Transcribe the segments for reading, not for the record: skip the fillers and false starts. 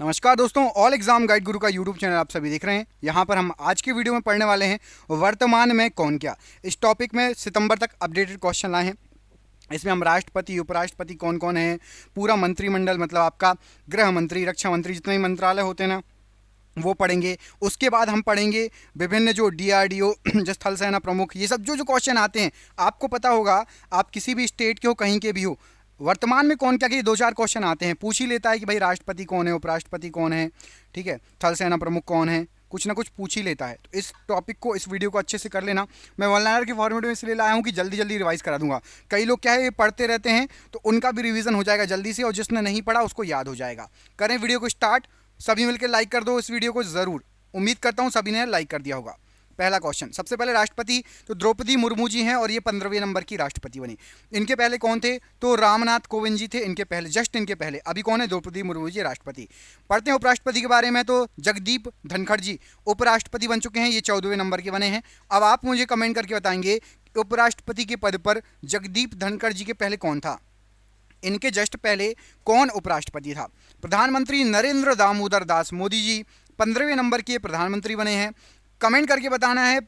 नमस्कार दोस्तों, all exam guide गुरु का यूट्यूब चैनल आप सभी देख रहे हैं। यहाँ पर हम आज के वीडियो में पढ़ने वाले हैं वर्तमान में कौन क्या। इस टॉपिक में सितंबर तक अपडेटेड क्वेश्चन लाए हैं। इसमें हम राष्ट्रपति, उपराष्ट्रपति कौन कौन है, पूरा मंत्रिमंडल मतलब आपका गृह मंत्री, रक्षा मंत्री, जितने भी मंत्रालय होते हैं ना वो पढ़ेंगे। उसके बाद हम पढ़ेंगे विभिन्न जो डीआरडीओ जो थल सेना प्रमुख, ये सब जो क्वेश्चन आते हैं। आपको पता होगा, आप किसी भी स्टेट के हो, कहीं के भी हो, वर्तमान में कौन क्या के दो चार क्वेश्चन आते हैं। पूछ ही लेता है कि भाई राष्ट्रपति कौन है, उपराष्ट्रपति कौन है, ठीक है, थल सेना प्रमुख कौन है, कुछ ना कुछ पूछ ही लेता है। तो इस टॉपिक को, इस वीडियो को अच्छे से कर लेना। मैं वन लाइनर के फॉर्मेट में इसलिए लाया हूँ कि जल्दी जल्दी रिवाइज करा दूंगा। कई लोग क्या है, ये पढ़ते रहते हैं तो उनका भी रिवीजन हो जाएगा जल्दी से, और जिसने नहीं पढ़ा उसको याद हो जाएगा। करें वीडियो को स्टार्ट। सभी मिलकर लाइक कर दो इस वीडियो को ज़रूर। उम्मीद करता हूँ सभी ने लाइक कर दिया होगा। पहला क्वेश्चन, सबसे पहले राष्ट्रपति तो द्रौपदी मुर्मू जी हैं और ये 15वें नंबर की राष्ट्रपति बनी। इनके पहले कौन थे, तो रामनाथ कोविंद जी थे इनके पहले, जस्ट इनके पहले। अभी कौन है, द्रौपदी मुर्मू जी राष्ट्रपति। पढ़ते हैं उपराष्ट्रपति के बारे में, तो जगदीप धनखड़ जी उपराष्ट्रपति बन चुके हैं, ये 14वें नंबर के बने हैं। अब आप मुझे कमेंट करके बताएंगे उपराष्ट्रपति के पद पर जगदीप धनखड़ जी के पहले कौन था, इनके जस्ट पहले कौन उपराष्ट्रपति था। प्रधानमंत्री नरेंद्र दामोदर दास मोदी जी 15वें नंबर के प्रधानमंत्री बने हैं। कमेंट करके बताना है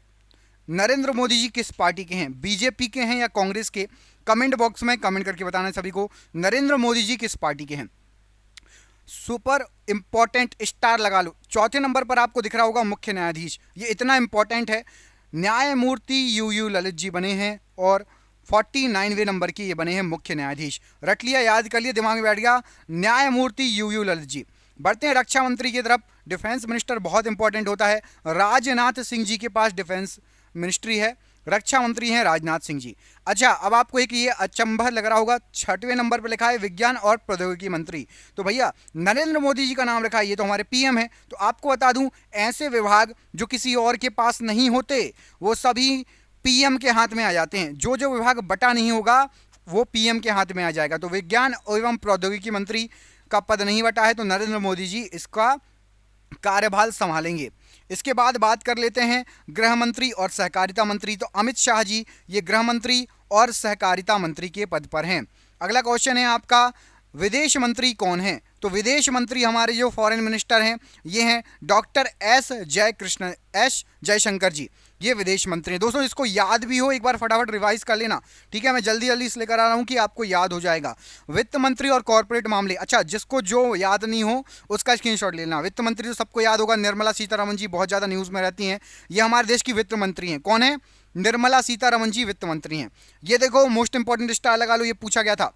नरेंद्र मोदी जी किस पार्टी के हैं, बीजेपी के हैं या कांग्रेस के। कमेंट बॉक्स में कमेंट करके बताना है सभी को नरेंद्र मोदी जी किस पार्टी के हैं। सुपर इंपॉर्टेंट स्टार लगा लो। चौथे नंबर पर आपको दिख रहा होगा मुख्य न्यायाधीश, ये इतना इंपॉर्टेंट है। न्यायमूर्ति यू ललित जी बने हैं और 49वें नंबर के ये बने हैं मुख्य न्यायाधीश। रट लिया, याद कर लिया, दिमाग में बैठ गया, न्यायमूर्ति यू ललित जी। बढ़ते हैं रक्षा मंत्री की तरफ। डिफेंस मिनिस्टर बहुत इंपॉर्टेंट होता है, राजनाथ सिंह जी के पास डिफेंस मिनिस्ट्री है, रक्षा मंत्री हैं राजनाथ सिंह जी। अच्छा, अब आपको एक ये अचंभा लग रहा होगा, 6वें नंबर पर लिखा है विज्ञान और प्रौद्योगिकी मंत्री। तो भैया नरेंद्र मोदी जी का नाम रखा है, ये तो हमारे पीएम है। तो आपको बता दूं, ऐसे विभाग जो किसी और के पास नहीं होते वो सभी पीएम के हाथ में आ जाते हैं। जो जो विभाग बटा नहीं होगा वो पीएम के हाथ में आ जाएगा। तो विज्ञान एवं प्रौद्योगिकी मंत्री का पद नहीं बटा है, तो नरेंद्र मोदी जी इसका कार्यभार संभालेंगे। इसके बाद बात कर लेते हैं गृह मंत्री और सहकारिता मंत्री। तो अमित शाह जी ये गृह मंत्री और सहकारिता मंत्री के पद पर हैं। अगला क्वेश्चन है आपका, विदेश मंत्री कौन है। तो विदेश मंत्री हमारे जो फॉरेन मिनिस्टर हैं ये हैं डॉक्टर एस जयशंकर जी, ये विदेश मंत्री हैं। दोस्तों इसको याद भी हो, एक बार फटाफट रिवाइज कर लेना, ठीक है। मैं जल्दी जल्दी इसलिए करा रहा हूँ कि आपको याद हो जाएगा। वित्त मंत्री और कॉर्पोरेट मामले, अच्छा जिसको जो याद नहीं हो उसका स्क्रीनशॉट लेना। वित्त मंत्री तो सबको याद होगा, निर्मला सीतारमन जी बहुत ज़्यादा न्यूज़ में रहती हैं, ये हमारे देश की वित्त मंत्री हैं। कौन है, निर्मला सीतारमन जी वित्त मंत्री हैं। ये देखो मोस्ट इंपॉर्टेंट स्टार लगा लो, ये पूछा गया था।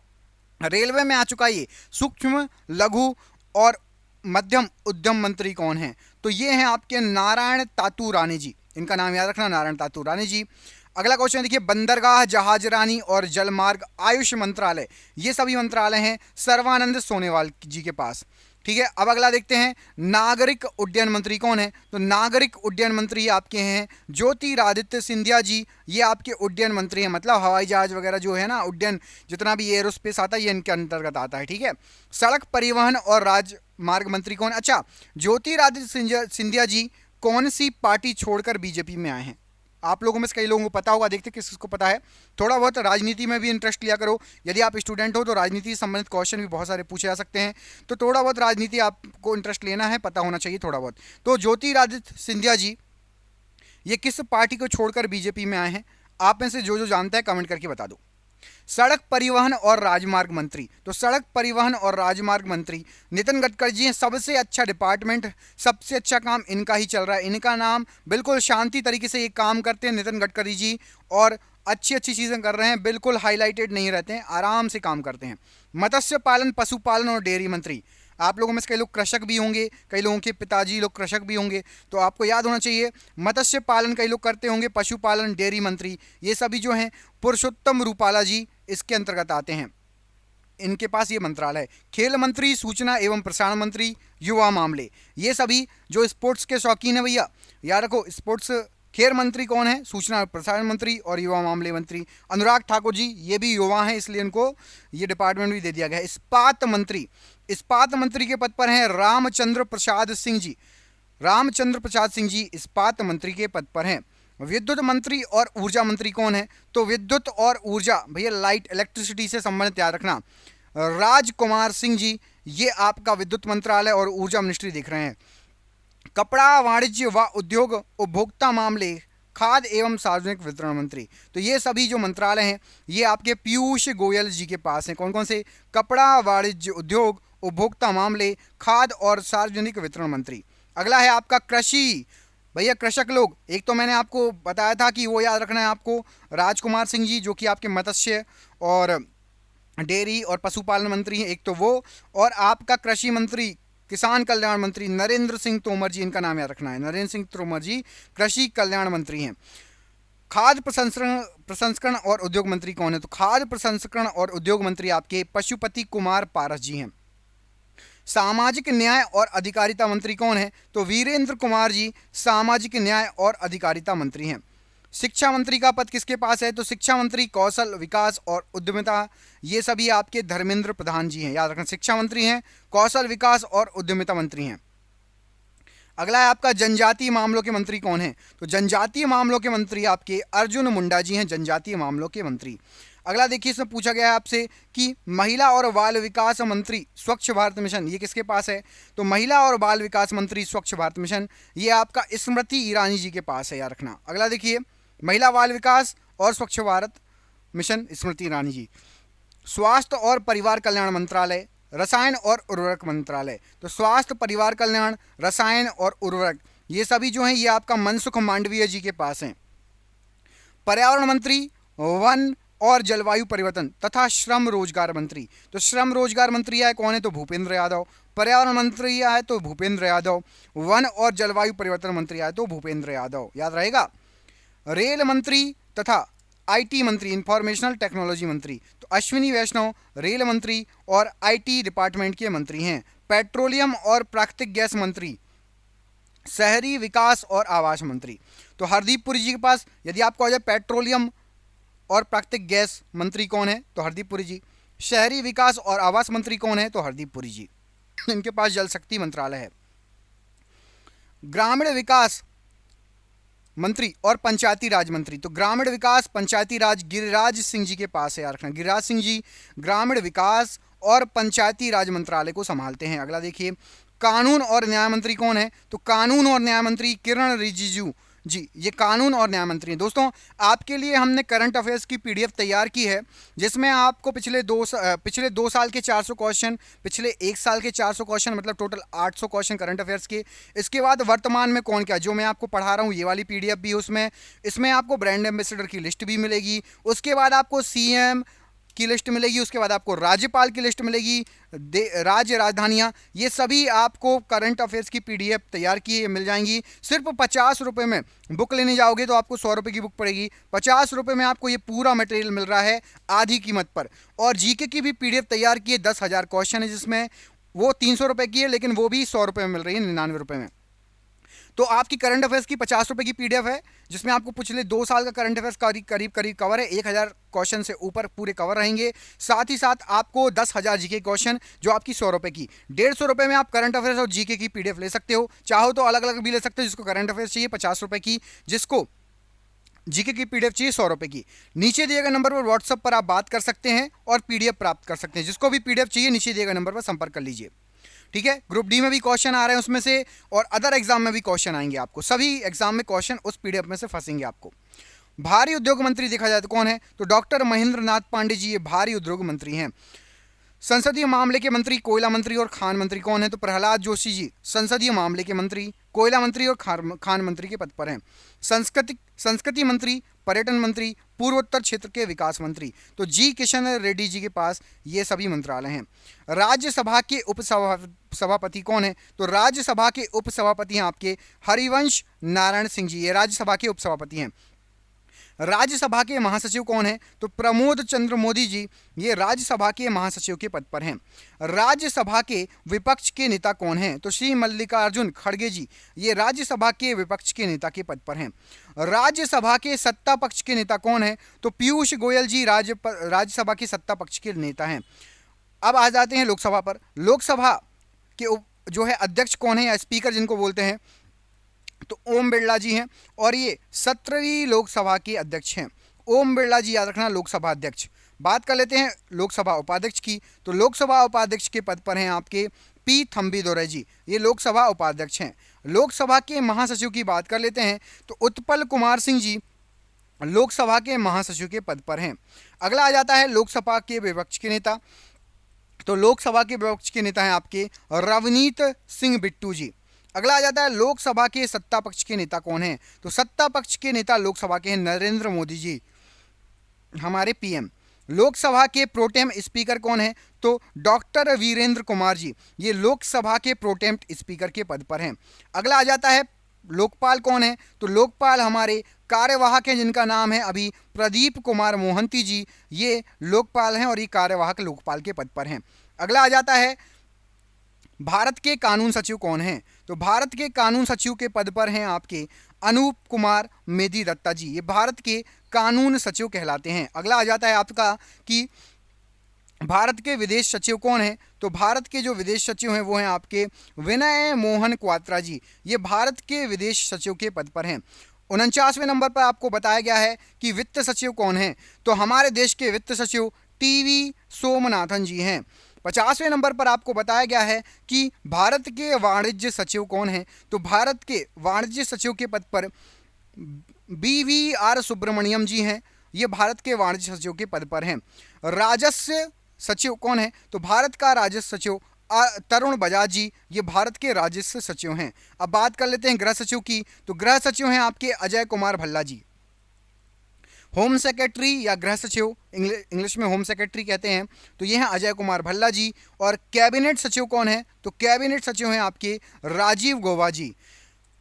रेलवे में आ चुका है ये। सूक्ष्म लघु और मध्यम उद्यम मंत्री कौन है, तो ये हैं आपके नारायण तातू राणे जी, इनका नाम याद रखना, नारायण तातू राणे जी। अगला क्वेश्चन देखिए, बंदरगाह, जहाजरानी और जलमार्ग, आयुष मंत्रालय, ये सभी मंत्रालय हैं सर्बानंद सोनोवाल जी के पास, ठीक है। अब अगला देखते हैं, नागरिक उड्डयन मंत्री कौन है, तो नागरिक उड्डयन मंत्री आपके हैं ज्योतिरादित्य सिंधिया जी, ये आपके उड्डयन मंत्री हैं, मतलब हवाई जहाज वगैरह जो है ना, उड्डयन जितना भी एरोस्पेस आता है ये इनके अंतर्गत आता है, ठीक है। सड़क परिवहन और राजमार्ग मंत्री कौन, अच्छा ज्योतिरादित्य सिंधिया जी कौन सी पार्टी छोड़कर बीजेपी में आए हैं। आप लोगों में से कई लोगों को पता होगा, देखते किस किसको पता है। थोड़ा बहुत राजनीति में भी इंटरेस्ट लिया करो, यदि आप स्टूडेंट हो तो राजनीति से संबंधित क्वेश्चन भी बहुत सारे पूछे जा सकते हैं, तो थोड़ा बहुत राजनीति आपको इंटरेस्ट लेना है, पता होना चाहिए थोड़ा बहुत। तो ज्योतिरादित्य सिंधिया जी ये किस पार्टी को छोड़कर बीजेपी में आए हैं, आप में से जो जो जानता है कमेंट करके बता दो। सड़क परिवहन और राजमार्ग मंत्री, तो सड़क परिवहन और राजमार्ग मंत्री नितिन गडकरी जी हैं। सबसे अच्छा डिपार्टमेंट, सबसे अच्छा काम इनका ही चल रहा है, इनका नाम बिल्कुल शांति तरीके से ये काम करते हैं नितिन गडकरी जी, और अच्छी अच्छी चीज़ें कर रहे हैं, बिल्कुल हाईलाइटेड नहीं रहते हैं, आराम से काम करते हैं। मत्स्य पालन, पशुपालन और डेयरी मंत्री, आप लोगों में से कई लोग कृषक भी होंगे, कई लोगों के पिताजी लोग कृषक भी होंगे, तो आपको याद होना चाहिए मत्स्य पालन कई लोग करते होंगे, पशुपालन, डेयरी मंत्री ये सभी जो हैं पुरुषोत्तम रूपाला जी इसके अंतर्गत आते हैं, इनके पास ये मंत्रालय। खेल मंत्री, सूचना एवं प्रसारण मंत्री, युवा मामले, ये सभी जो स्पोर्ट्स के शौकीन है भैया याद रखो, स्पोर्ट्स। खेल मंत्री कौन है, सूचना और प्रसारण मंत्री, और युवा मामले मंत्री अनुराग ठाकुर जी, ये भी युवा हैं इसलिए इनको ये डिपार्टमेंट भी दे दिया गया है। इस्पात मंत्री, इस्पात मंत्री के पद पर हैं रामचंद्र प्रसाद सिंह जी, रामचंद्र प्रसाद सिंह जी इस्पात मंत्री के पद पर हैं। विद्युत मंत्री और ऊर्जा मंत्री कौन है, तो विद्युत और ऊर्जा भैया लाइट इलेक्ट्रिसिटी से संबंधित याद रखना, राजकुमार सिंह जी ये आपका विद्युत मंत्रालय और ऊर्जा मिनिस्ट्री दिख रहे हैं। कपड़ा, वाणिज्य व उद्योग, उपभोक्ता मामले, खाद्य एवं सार्वजनिक वितरण मंत्री। तो ये सभी जो मंत्रालय हैं ये आपके पीयूष गोयल जी के पास हैं। कौन कौन से? कपड़ा, वाणिज्य उद्योग, उपभोक्ता मामले, खाद्य और सार्वजनिक वितरण मंत्री। अगला है आपका कृषि। भैया कृषक लोग, एक तो मैंने आपको बताया था कि वो याद रखना है आपको, राजकुमार सिंह जी जो कि आपके मत्स्य और डेयरी और पशुपालन मंत्री हैं, एक तो वो, और आपका कृषि मंत्री, किसान कल्याण मंत्री नरेंद्र सिंह तोमर जी, इनका नाम याद रखना है, नरेंद्र सिंह तोमर जी कृषि कल्याण मंत्री हैं। खाद्य प्रसंस्करण और उद्योग मंत्री कौन है? तो खाद्य प्रसंस्करण और उद्योग मंत्री आपके पशुपति कुमार पारस जी हैं। सामाजिक न्याय और अधिकारिता मंत्री कौन है? तो वीरेंद्र कुमार जी सामाजिक न्याय और अधिकारिता मंत्री हैं। शिक्षा मंत्री का पद किसके पास है? तो शिक्षा मंत्री कौशल विकास और उद्यमिता, ये सभी आपके धर्मेंद्र प्रधान जी हैं। याद रखना, शिक्षा मंत्री हैं, कौशल विकास और उद्यमिता मंत्री हैं। अगला है आपका जनजातीय मामलों के मंत्री कौन है? तो जनजातीय मामलों के मंत्री आपके अर्जुन मुंडा जी हैं, जनजातीय मामलों के मंत्री। अगला देखिए, इसमें पूछा गया है आपसे कि महिला और बाल विकास मंत्री स्वच्छ भारत मिशन, ये किसके पास है? तो महिला और बाल विकास मंत्री स्वच्छ भारत मिशन, ये आपका स्मृति ईरानी जी के पास है, याद रखना। अगला देखिए, महिला बाल विकास और स्वच्छ भारत मिशन स्मृति ईरानी जी। स्वास्थ्य और परिवार कल्याण मंत्रालय, रसायन और उर्वरक मंत्रालय। तो स्वास्थ्य, परिवार कल्याण, रसायन और उर्वरक, ये सभी जो हैं ये आपका मनसुख मांडवीय जी के पास हैं। पर्यावरण मंत्री, वन और जलवायु परिवर्तन तथा श्रम रोजगार मंत्री, तो श्रम रोजगार मंत्री है कौन है? तो भूपेंद्र यादव। पर्यावरण मंत्री है तो भूपेंद्र यादव। वन और जलवायु परिवर्तन मंत्री है तो भूपेंद्र यादव, याद रहेगा। रेल मंत्री तथा आईटी मंत्री, इंफॉर्मेशनल टेक्नोलॉजी मंत्री, तो अश्विनी वैष्णव रेल मंत्री और आईटी डिपार्टमेंट के मंत्री हैं। पेट्रोलियम और प्राकृतिक गैस मंत्री, शहरी विकास और आवास मंत्री, तो हरदीप पुरी जी के पास, यदि आपको आ जाए पेट्रोलियम और प्राकृतिक गैस मंत्री कौन है? तो हरदीप पुरी जी। शहरी विकास और आवास मंत्री कौन है? तो हरदीप पुरी जी। इनके पास जल शक्ति मंत्रालय है। ग्रामीण विकास मंत्री और पंचायती राज मंत्री, तो ग्रामीण विकास पंचायती राज गिरिराज सिंह जी के पास है, याद रखना। गिरिराज सिंह जी ग्रामीण विकास और पंचायती राज मंत्रालय को संभालते हैं। अगला देखिए, कानून और न्याय मंत्री कौन है? तो कानून और न्याय मंत्री किरण रिजिजू जी, ये कानून और न्याय मंत्री हैं। दोस्तों, आपके लिए हमने करंट अफेयर्स की पीडीएफ तैयार की है, जिसमें आपको पिछले दो साल के 400 क्वेश्चन, पिछले एक साल के 400 क्वेश्चन, मतलब टोटल 800 क्वेश्चन करंट अफेयर्स के। इसके बाद वर्तमान में कौन क्या, जो मैं आपको पढ़ा रहा हूँ, ये वाली पीडीएफ भी उसमें, इसमें आपको ब्रांड एम्बेसडर की लिस्ट भी मिलेगी। उसके बाद आपको सीएम की लिस्ट मिलेगी, उसके बाद आपको राज्यपाल की लिस्ट मिलेगी, राज्य राजधानियाँ, ये सभी आपको करंट अफेयर्स की पीडीएफ तैयार की मिल जाएंगी। सिर्फ 50 रुपये में बुक लेने जाओगे तो आपको 100 रुपये की बुक पड़ेगी। 50 रुपये में आपको ये पूरा मटेरियल मिल रहा है आधी कीमत पर। और जीके की भी पीडीएफ तैयार की है, 10,000 क्वेश्चन है, जिसमें वो 300 रुपये की है, लेकिन वो भी 100 रुपये में मिल रही है, 99 रुपये में। तो आपकी करंट अफेयर्स की 50 रुपये की पीडीएफ है, जिसमें आपको पिछले 2 साल का करंट अफेयर्स करीब कवर है। 1000 क्वेश्चन से ऊपर पूरे कवर रहेंगे। साथ ही साथ आपको 10,000 जीके क्वेश्चन, जो आपकी 100 रुपये की, 150 रुपये में आप करंट अफेयर्स और जीके की पीडीएफ ले सकते हो। चाहो तो अलग अलग भी ले सकते हो, जिसको करंट अफेयर्स चाहिए 50 रुपये की, जिसको जीके की पीडीएफ चाहिए 100 रुपये की। नीचे दिए गए नंबर पर व्हाट्सएप पर आप बात कर सकते हैं और पीडीएफ प्राप्त कर सकते हैं। जिसको भी पीडीएफ चाहिए नीचे दिए गए नंबर पर संपर्क कर लीजिए। ठीक है, ग्रुप डी में भी क्वेश्चन आ रहे हैं उसमें से, और अदर एग्जाम में भी क्वेश्चन आएंगे आपको। सभी एग्जाम में क्वेश्चन उस पीडीएफ में से फंसेंगे आपको। भारी उद्योग मंत्री देखा जाए तो कौन है? तो डॉक्टर महेंद्र नाथ पांडे जी, ये भारी उद्योग मंत्री हैं। संसदीय मामले के मंत्री, कोयला मंत्री और खान मंत्री कौन है? तो प्रहलाद जोशी जी संसदीय मामले के मंत्री, कोयला मंत्री और खान मंत्री के पद पर हैं। संस्कृति मंत्री, पर्यटन मंत्री, पूर्वोत्तर क्षेत्र के विकास मंत्री, तो जी किशन रेड्डी जी के पास ये सभी मंत्रालय हैं। राज्यसभा के उपसभापति कौन है? तो राज्यसभा के उपसभापति हैं आपके हरिवंश नारायण सिंह जी, ये राज्यसभा के उपसभापति हैं। राज्यसभा के महासचिव कौन है? तो प्रमोद चंद्र मोदी जी, ये राज्यसभा के महासचिव के पद पर हैं। राज्यसभा के विपक्ष के नेता कौन हैं? तो श्री मल्लिकार्जुन खड़गे जी, ये राज्यसभा के विपक्ष के नेता के पद पर हैं। राज्यसभा के सत्ता पक्ष के नेता कौन है? तो पीयूष गोयल जी राज्यसभा के सत्ता पक्ष के नेता हैं। अब आ जाते हैं लोकसभा पर। लोकसभा के जो है अध्यक्ष कौन है, या स्पीकर जिनको बोलते हैं, तो ओम बिरला जी हैं, और ये 17वीं लोकसभा के अध्यक्ष हैं। ओम बिरला जी, याद रखना, लोकसभा अध्यक्ष। बात कर लेते हैं लोकसभा उपाध्यक्ष की। तो लोकसभा उपाध्यक्ष के पद पर हैं आपके पी थम्बीदोरई जी, ये लोकसभा उपाध्यक्ष हैं। लोकसभा के महासचिव की बात कर लेते हैं तो उत्पल कुमार सिंह जी लोकसभा के महासचिव के पद पर हैं। अगला आ जाता है लोकसभा के विपक्ष के नेता। तो लोकसभा के विपक्ष के नेता हैं आपके रवनीत सिंह बिट्टू जी। अगला आ जाता है लोकसभा के सत्ता पक्ष के नेता कौन हैं? तो सत्ता पक्ष के नेता लोकसभा के हैं नरेंद्र मोदी जी, हमारे पीएम। लोकसभा के प्रोटेम स्पीकर कौन है? तो डॉक्टर वीरेंद्र कुमार जी, ये लोकसभा के प्रोटेम स्पीकर के पद पर हैं। अगला आ जाता है लोकपाल कौन है? तो लोकपाल हमारे कार्यवाहक हैं जिनका नाम है अभी प्रदीप कुमार मोहंती जी, ये लोकपाल हैं और ये कार्यवाहक लोकपाल के पद पर हैं। अगला आ जाता है भारत के कानून सचिव कौन हैं? तो भारत के कानून सचिव के पद पर हैं आपके अनूप कुमार मेधी दत्ता जी, ये भारत के कानून सचिव कहलाते हैं। अगला आ जाता है आपका कि भारत के विदेश सचिव कौन है? तो भारत के जो विदेश सचिव हैं वो हैं आपके विनय मोहन क्वात्रा जी, ये भारत के विदेश सचिव के पद पर हैं। 49वें नंबर पर आपको बताया गया है कि वित्त सचिव कौन है? तो हमारे देश के वित्त सचिव टीवी सोमनाथन जी हैं। 50वें नंबर पर आपको बताया गया है कि भारत के वाणिज्य सचिव कौन हैं? तो भारत के वाणिज्य सचिव के पद पर BVR सुब्रमण्यम जी हैं, ये भारत के वाणिज्य सचिव के पद पर हैं। राजस्व सचिव कौन है? तो भारत का राजस्व सचिव तरुण बजाज जी, ये भारत के राजस्व सचिव हैं। अब बात कर लेते हैं गृह सचिव की। तो गृह सचिव हैं आपके अजय कुमार भल्ला जी। होम सेक्रेटरी या गृह सचिव, इंग्लिश में होम सेक्रेटरी कहते हैं, तो ये हैं अजय कुमार भल्ला जी। और कैबिनेट सचिव कौन है? तो कैबिनेट सचिव हैं आपके राजीव गौबा जी।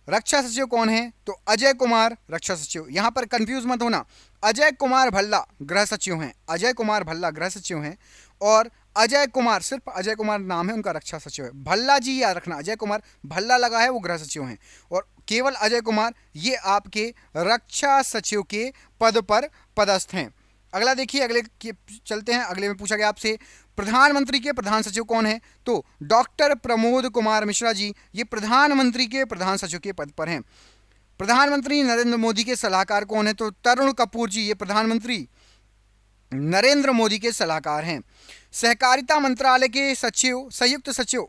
रक्षा सचिव कौन है? तो अजय कुमार रक्षा सचिव। यहाँ पर कंफ्यूज मत होना, अजय कुमार भल्ला गृह सचिव हैं, अजय कुमार भल्ला गृह सचिव हैं और अजय कुमार, सिर्फ अजय कुमार नाम है उनका, रक्षा सचिव है। भल्ला जी याद रखना, अजय कुमार भल्ला लगा है वो गृह सचिव हैं और केवल अजय कुमार ये आपके रक्षा सचिव के पद पर पदस्थ हैं। अगला देखिए, अगले के चलते हैं। अगले में पूछा गया आपसे प्रधानमंत्री के प्रधान सचिव कौन है? तो डॉक्टर प्रमोद कुमार मिश्रा जी, ये प्रधानमंत्री के प्रधान सचिव के पद पर हैं। प्रधानमंत्री नरेंद्र मोदी के सलाहकार कौन है? तो तरुण कपूर जी, ये प्रधानमंत्री नरेंद्र मोदी के सलाहकार हैं। सहकारिता मंत्रालय के सचिव, संयुक्त सचिव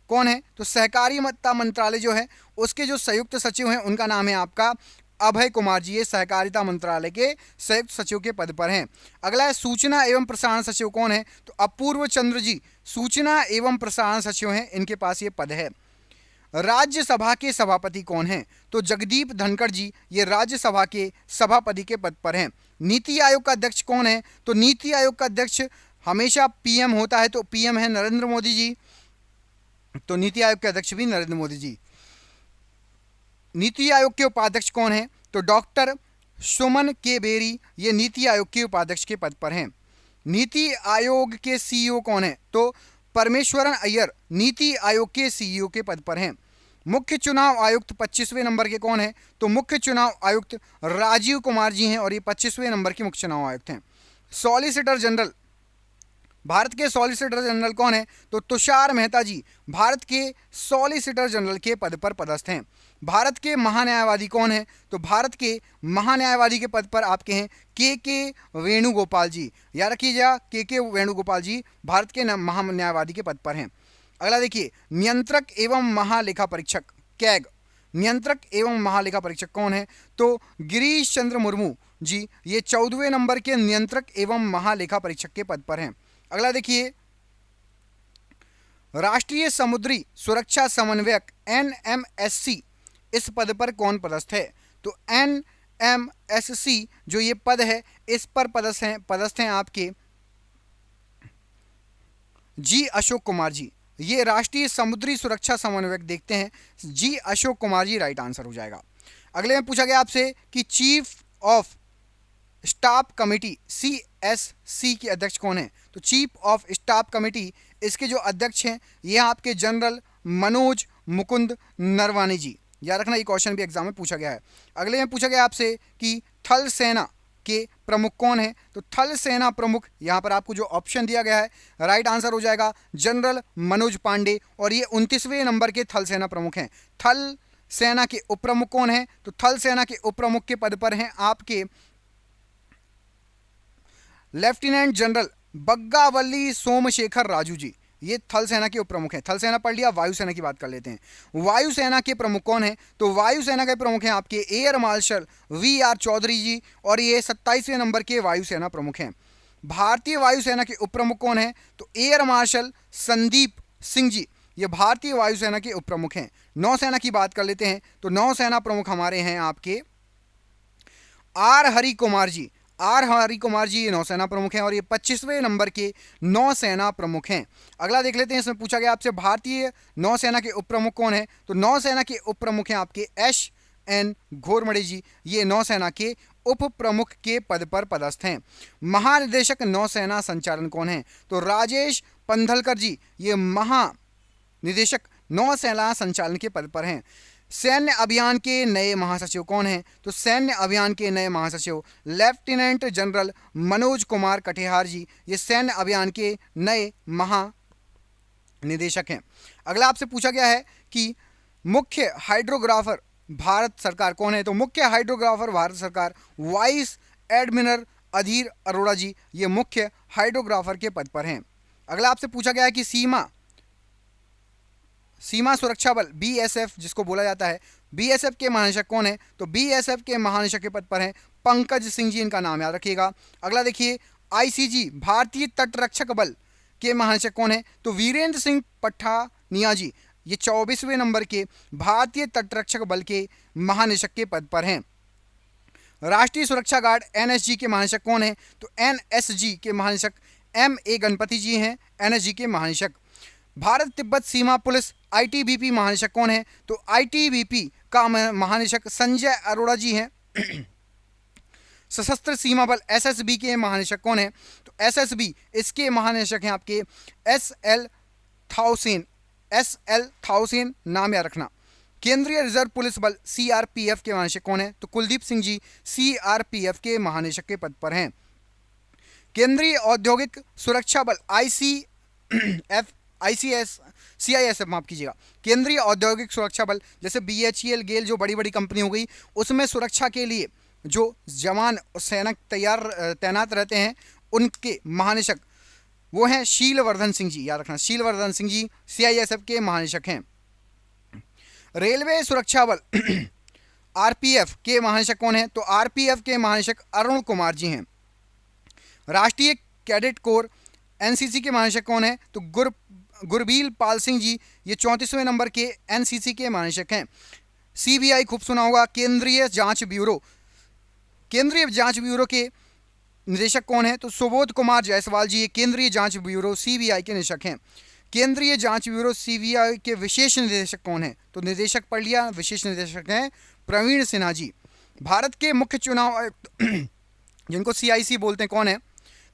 कौन है? तो सहकारिता मंत्रालय जो है उसके जो संयुक्त सचिव हैं उनका नाम है आपका अभय कुमार जी, ये सहकारिता मंत्रालय के संयुक्त सचिव के पद पर हैं। अगला है सूचना एवं प्रसारण सचिव कौन है? तो अपूर्व चंद्र जी सूचना एवं प्रसारण सचिव हैं, इनके पास ये पद है। राज्यसभा के सभापति कौन हैं? तो जगदीप धनखड़ जी, ये राज्यसभा के सभापति के पद पर हैं। नीति आयोग का अध्यक्ष कौन है? तो नीति आयोग का अध्यक्ष हमेशा पीएम होता है, तो पीएम है नरेंद्र मोदी जी, तो नीति आयोग के अध्यक्ष भी नरेंद्र मोदी जी। नीति आयोग के उपाध्यक्ष कौन है? तो डॉक्टर सुमन के बेरी, ये नीति आयोग के उपाध्यक्ष के पद पर हैं। नीति आयोग के सीईओ कौन है? तो परमेश्वरन अय्यर नीति आयोग के सीईओ के पद पर हैं। मुख्य चुनाव आयुक्त 25वें नंबर के कौन है? तो मुख्य चुनाव आयुक्त राजीव कुमार जी हैं और ये 25वें नंबर के मुख्य चुनाव आयुक्त हैं। सॉलिसिटर जनरल, भारत के सॉलिसिटर जनरल कौन है? तो तुषार मेहता जी, भारत के सॉलिसिटर जनरल के पद पर पदस्थ हैं। भारत के महान्यायवादी कौन है? तो भारत के महान्यायवादी के पद पर आपके हैं के वेणुगोपाल जी, याद रखिएगा के वेणुगोपाल जी भारत के महान्यायवादी के पद पर हैं। अगला देखिए, नियंत्रक एवं महालेखा परीक्षक कैग, नियंत्रक एवं महालेखा परीक्षक कौन है? तो गिरीश चंद्र मुर्मू जी, ये 14वें नंबर के नियंत्रक एवं महालेखा परीक्षक के पद पर हैं। अगला देखिए, राष्ट्रीय समुद्री सुरक्षा समन्वयक NMSC, इस पद पर कौन पदस्थ है? तो NMSC जो ये पद है इस पर पदस्थ हैं आपके जी अशोक कुमार जी, ये राष्ट्रीय समुद्री सुरक्षा समन्वयक देखते हैं, जी अशोक कुमार जी राइट आंसर हो जाएगा। अगले में पूछा गया आपसे कि chief of staff committee CSC के अध्यक्ष कौन है? तो चीफ ऑफ स्टाफ कमेटी, इसके जो अध्यक्ष हैं ये आपके जनरल मनोज मुकुंद नरवाने जी, याद रखना ये क्वेश्चन भी एग्जाम में पूछा गया है। अगले में पूछा गया आपसे कि थल सेना के प्रमुख कौन है? तो थल सेना प्रमुख, यहाँ पर आपको जो ऑप्शन दिया गया है राइट आंसर हो जाएगा जनरल मनोज पांडे, और ये 29वें नंबर के थल सेना प्रमुख हैं। थल सेना के उप प्रमुख कौन है? तो थल सेना के उप प्रमुख के पद पर हैं आपके लेफ्टिनेंट जनरल बग्गावली सोमशेखर राजू जी, ये थल सेना के उप प्रमुख हैं। थल सेना पढ़ लिया, वायुसेना की बात कर लेते हैं। वायुसेना के प्रमुख कौन है? तो वायुसेना के प्रमुख हैं आपके air marshal V R Chaudhari ji, और ये 27वें नंबर के वायुसेना प्रमुख हैं। भारतीय वायुसेना के उप प्रमुख कौन है? तो एयर मार्शल संदीप सिंह जी, ये भारतीय वायुसेना के उप प्रमुख हैं। नौसेना की बात कर लेते हैं, तो नौसेना प्रमुख हमारे हैं आपके आर हरि कुमार जी। आर हरि कुमार जी ये नौसेना प्रमुख हैं और ये 25वें नंबर के नौसेना प्रमुख हैं। अगला देख लेते हैं, इसमें पूछा गया आपसे भारतीय नौसेना के उप प्रमुख कौन है? तो नौसेना के उप प्रमुख हैं आपके एस एन घोरमड़े जी, ये नौसेना के उप प्रमुख के पद पर पदस्थ हैं। महानिदेशक नौसेना संचालन कौन है? तो राजेश पंधलकर जी, ये महानिदेशक नौसेना संचालन के पद पर हैं। सैन्य अभियान के नए महासचिव कौन हैं? तो सैन्य अभियान के नए महासचिव लेफ्टिनेंट जनरल मनोज कुमार कटिहार जी, ये सैन्य अभियान के नए महानिदेशक हैं। अगला आपसे पूछा गया है कि मुख्य हाइड्रोग्राफर भारत सरकार कौन है? तो मुख्य हाइड्रोग्राफर भारत सरकार वाइस एडमिरल अधीर अरोड़ा जी, ये मुख्य हाइड्रोग्राफर के पद पर हैं। अगला आपसे पूछा गया है कि सीमा सुरक्षा बल बीएसएफ जिसको बोला जाता है, बीएसएफ के महानिदेशक कौन है? तो बीएसएफ के महानिदेशक के पद पर हैं पंकज सिंह जी, इनका नाम याद रखिएगा। अगला देखिए, आईसीजी भारतीय तटरक्षक बल के महानिदेशक कौन है? तो वीरेंद्र सिंह पठानिया जी, ये 24वें नंबर के भारतीय तटरक्षक बल के महानिदेशक के पद पर हैं। राष्ट्रीय सुरक्षा गार्ड एनएसजी के महानिदेशक कौन है? तो एनएसजी के महानिदेशक एम.ए. गणपति जी हैं, एनएसजी के महानिदेशक। भारत तिब्बत सीमा पुलिस आईटीबीपी महानिदेशक कौन है? तो आईटीबीपी का महानिदेशक संजय अरोड़ा जी हैं। सशस्त्र सीमा बल एसएसबी के महानिदेशक कौन है? तो एसएसबी इसके महानिदेशक हैं आपके एसएल थाउसेन, नाम याद रखना। केंद्रीय रिजर्व पुलिस बल सीआरपीएफ के महानिदेशक कौन है? तो कुलदीप सिंह जी सीआरपीएफ के महानिदेशक के पद पर हैं। केंद्रीय औद्योगिक सुरक्षा बल सीआईएसएफ माफ कीजिएगा, केंद्रीय औद्योगिक सुरक्षा बल, जैसे बीएचईएल गेल जो बड़ी बड़ी कंपनी हो गई, उसमें सुरक्षा के लिए जो जवान सैनिक तैनात रहते हैं, उनके महानिदेशक वो हैं शीलवर्धन सिंह जी, याद रखना शीलवर्धन सिंह जी सीआईएसएफ के महानिदेशक हैं। रेलवे सुरक्षा बल आरपीएफ के महानिदेशक कौन है? तो आरपीएफ के महानिदेशक अरुण कुमार जी हैं। राष्ट्रीय कैडेट कोर एनसीसी के महानिदेशक कौन है? तो गुरबील पाल सिंह जी, ये 34वें नंबर के एनसीसी के महानिदेशक हैं। सीबीआई खूब सुना होगा, केंद्रीय जांच ब्यूरो के निदेशक कौन है? तो सुबोध कुमार जायसवाल जी, ये केंद्रीय जांच ब्यूरो सीबीआई के निदेशक हैं। केंद्रीय जांच ब्यूरो सीबीआई के विशेष निदेशक कौन है? तो निदेशक पढ़ लिया, विशेष निदेशक हैं प्रवीण सिन्हा जी। भारत के मुख्य चुनाव आयुक्त जिनको सीआईसी बोलते हैं कौन है?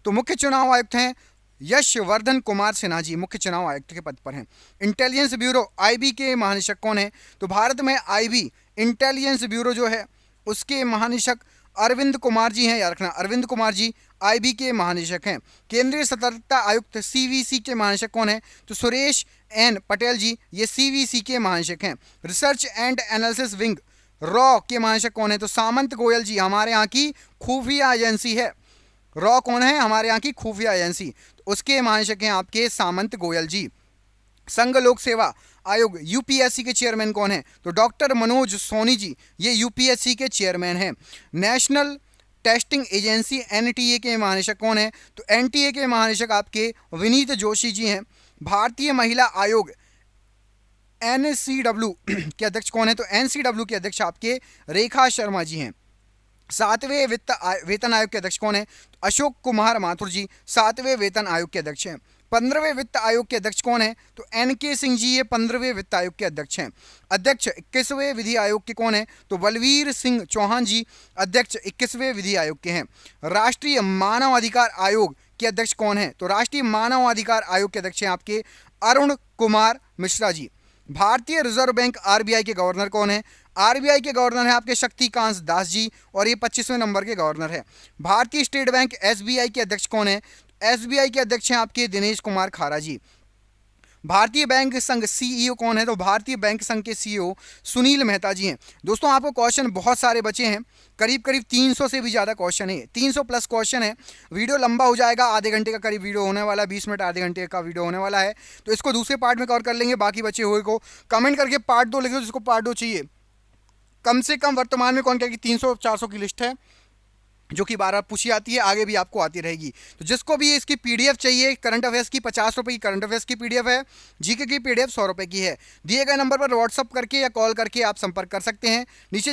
तो मुख्य चुनाव आयुक्त हैं यशवर्धन कुमार सिन्हा जी, मुख्य चुनाव आयुक्त के पद पर हैं। इंटेलिजेंस ब्यूरो आईबी के महानिदेशक कौन है? तो भारत में आईबी इंटेलिजेंस ब्यूरो जो है उसके महानिदेशक अरविंद कुमार जी हैं, याद रखना अरविंद कुमार जी आईबी के महानिदेशक हैं। केंद्रीय सतर्कता आयुक्त सीवीसी के महानिदेशक कौन है? तो सुरेश एन पटेल जी, ये सीवीसी के महानिदेशक हैं। Research and analysis wing raw के महानिदेशक कौन है? तो सामंत गोयल जी, हमारे यहाँ की खुफिया एजेंसी है। रॉ कौन है? हमारे यहाँ की खुफिया एजेंसी, तो उसके महानिदेशक हैं आपके सामंत गोयल जी। संघ लोक सेवा आयोग यूपीएससी के चेयरमैन कौन है? तो डॉक्टर मनोज सोनी जी, ये यूपीएससी के चेयरमैन हैं। नेशनल टेस्टिंग एजेंसी एनटीए के महानिदेशक कौन है? तो एनटीए के महानिदेशक आपके विनीत जोशी जी हैं। भारतीय महिला आयोग एनसीडब्ल्यू के अध्यक्ष कौन है? तो एनसीडब्ल्यू के अध्यक्ष आपके रेखा शर्मा जी हैं। 7वें वेतन आयोग के अध्यक्ष कौन है? तो अशोक कुमार माथुर जी 7वें वेतन आयोग के अध्यक्ष हैं। 15वें वित्त आयोग के अध्यक्ष कौन है? तो एनके सिंह जी, ये 15वें वित्त आयोग के अध्यक्ष हैं। अध्यक्ष 21वें विधि आयोग के कौन है? तो बलवीर सिंह चौहान जी, अध्यक्ष 21वें विधि आयोग के हैं। राष्ट्रीय मानव अधिकार आयोग के अध्यक्ष कौन है? तो राष्ट्रीय मानव अधिकार आयोग के अध्यक्ष हैं आपके अरुण कुमार मिश्रा जी। भारतीय रिजर्व बैंक आरबीआई के गवर्नर कौन है? आरबीआई के गवर्नर है आपके शक्तिकांत दास जी, और ये 25वें नंबर के गवर्नर है। भारतीय स्टेट बैंक एसबीआई के अध्यक्ष कौन है? एसबीआई के अध्यक्ष हैं आपके दिनेश कुमार खारा जी। भारतीय बैंक संघ सीईओ कौन है? तो भारतीय बैंक संघ के सीईओ सुनील मेहता जी हैं। दोस्तों आपको क्वेश्चन बहुत सारे बचे हैं, करीब करीब 300 से भी ज़्यादा क्वेश्चन है, 300 प्लस क्वेश्चन है। वीडियो लंबा हो जाएगा, आधे घंटे का करीब वीडियो होने वाला है, 20 मिनट आधे घंटे का वीडियो होने वाला है। तो इसको दूसरे पार्ट में कवर कर लेंगे। बाकी बचे हुए को कमेंट करके पार्ट 2 लिख दो, जिसको पार्ट 2 चाहिए। कम से कम वर्तमान में कौन क्या की 300-400 की लिस्ट है जो कि बार बार पूछी आती है, आगे भी आपको आती रहेगी। तो जिसको भी इसकी पीडीएफ चाहिए, करंट अफेयर्स की 50 रुपये की करंट अफेयर्स की पीडीएफ है, जीके की पीडीएफ 100 रुपये की है। दिए गए नंबर पर व्हाट्सअप करके या कॉल करके आप संपर्क कर सकते हैं। नीचे